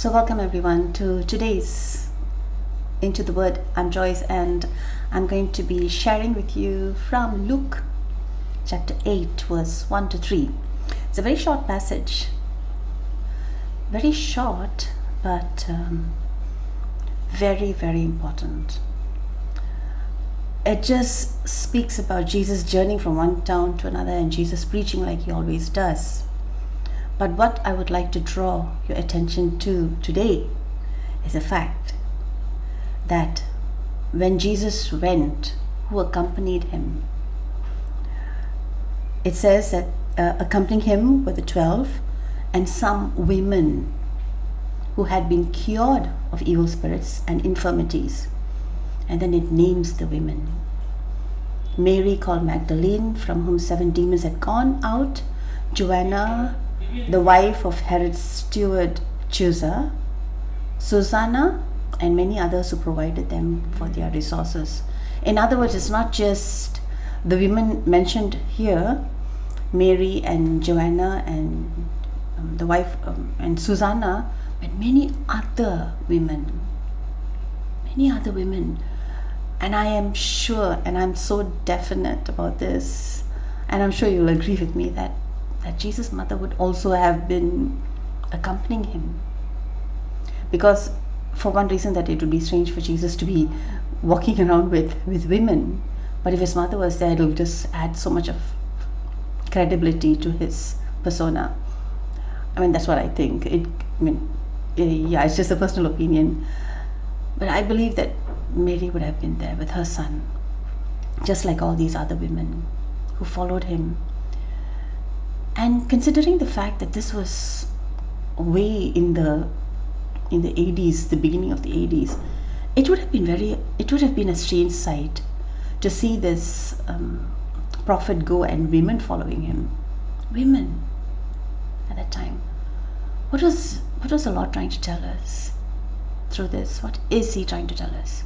So welcome everyone to today's Into the Word. I'm Joyce and I'm going to be sharing with you from Luke chapter 8 verse 1 to 3. It's a very short passage. Very short but very, very important. It just speaks about Jesus journeying from one town to another and Jesus preaching like he always does. But what I would like to draw your attention to today is the fact that when Jesus went, who accompanied him? It says that accompanying him were the 12 and some women who had been cured of evil spirits and infirmities. And then it names the women. Mary called Magdalene, from whom 7 demons had gone out. Joanna, the wife of Herod's steward Chusa, Susanna, and many others who provided them for their resources. In other words, it's not just the women mentioned here, Mary and Joanna and the wife and Susanna, but many other women. Many other women. And I am sure, and I'm so definite about this, and I'm sure you'll agree with me that Jesus' mother would also have been accompanying him. Because for one reason, that it would be strange for Jesus to be walking around with women. But if his mother was there, it'll just add so much of credibility to his persona. I mean, that's what I think. It's just a personal opinion. But I believe that Mary would have been there with her son, just like all these other women who followed him. And considering the fact that this was way in the 80s, the beginning of the 80s, it would have been a strange sight to see this prophet go and women following him. Women at that time. What was the Lord trying to tell us through this? What is he trying to tell us?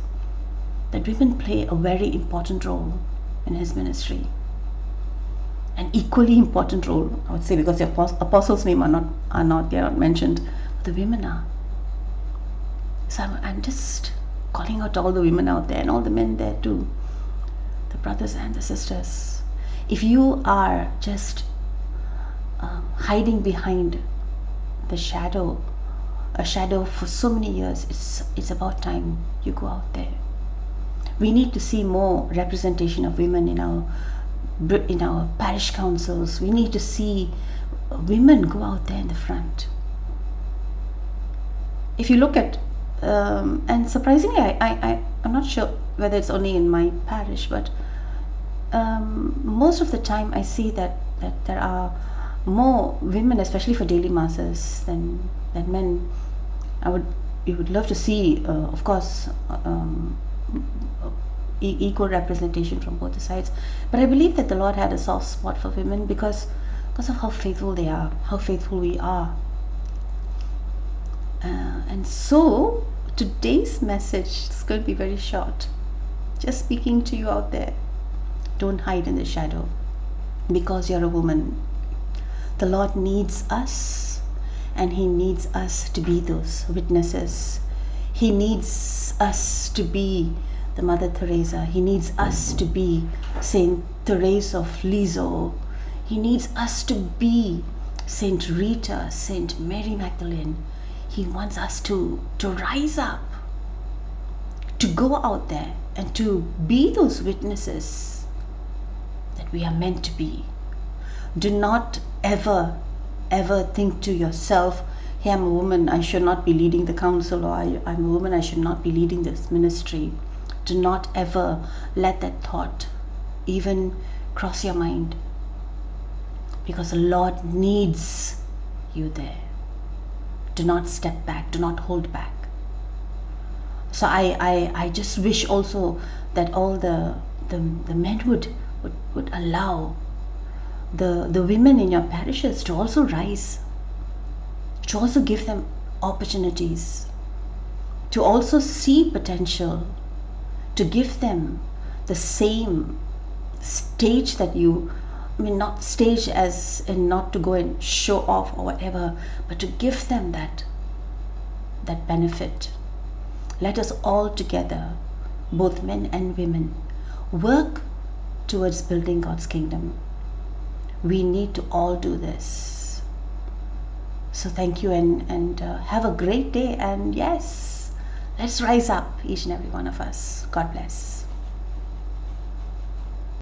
That women play a very important role in his ministry. An equally important role, I would say, because the apostles' name they are not mentioned, but the women are. So I'm just calling out all the women out there and all the men there too, the brothers and the sisters. If you are just hiding behind a shadow for so many years, it's about time you go out there. We need to see more representation of women in our parish councils. We need to see women go out there in the front. If you look at, and surprisingly, I'm not sure whether it's only in my parish, but most of the time I see that there are more women, especially for daily masses, than men. You would love to see, of course, equal representation from both the sides, but I believe that the Lord had a soft spot for women because of how faithful they are, how faithful we are. And so today's message is going to be very short, just speaking to you out there. Don't hide in the shadow because you're a woman. The Lord needs us, and he needs us to be those witnesses. He needs us to be the Mother Teresa. He needs us to be Saint Teresa of Lisieux. He needs us to be Saint Rita, Saint Mary Magdalene. He wants us to rise up, to go out there and to be those witnesses that we are meant to be. Do not ever think to yourself, hey, I'm a woman, I should not be leading the council, or I'm a woman, I should not be leading this ministry. Do not ever let that thought even cross your mind, because the Lord needs you there. Do not step back, do not hold back. So I just wish also that all the men would allow the women in your parishes to also rise, to also give them opportunities, to also see potential, to give them the same stage that you, not stage as in not to go and show off or whatever, but to give them that that benefit. Let us all together, both men and women, work towards building God's kingdom. We need to all do this. So thank you, and have a great day. And yes, let's rise up, each and every one of us. God bless.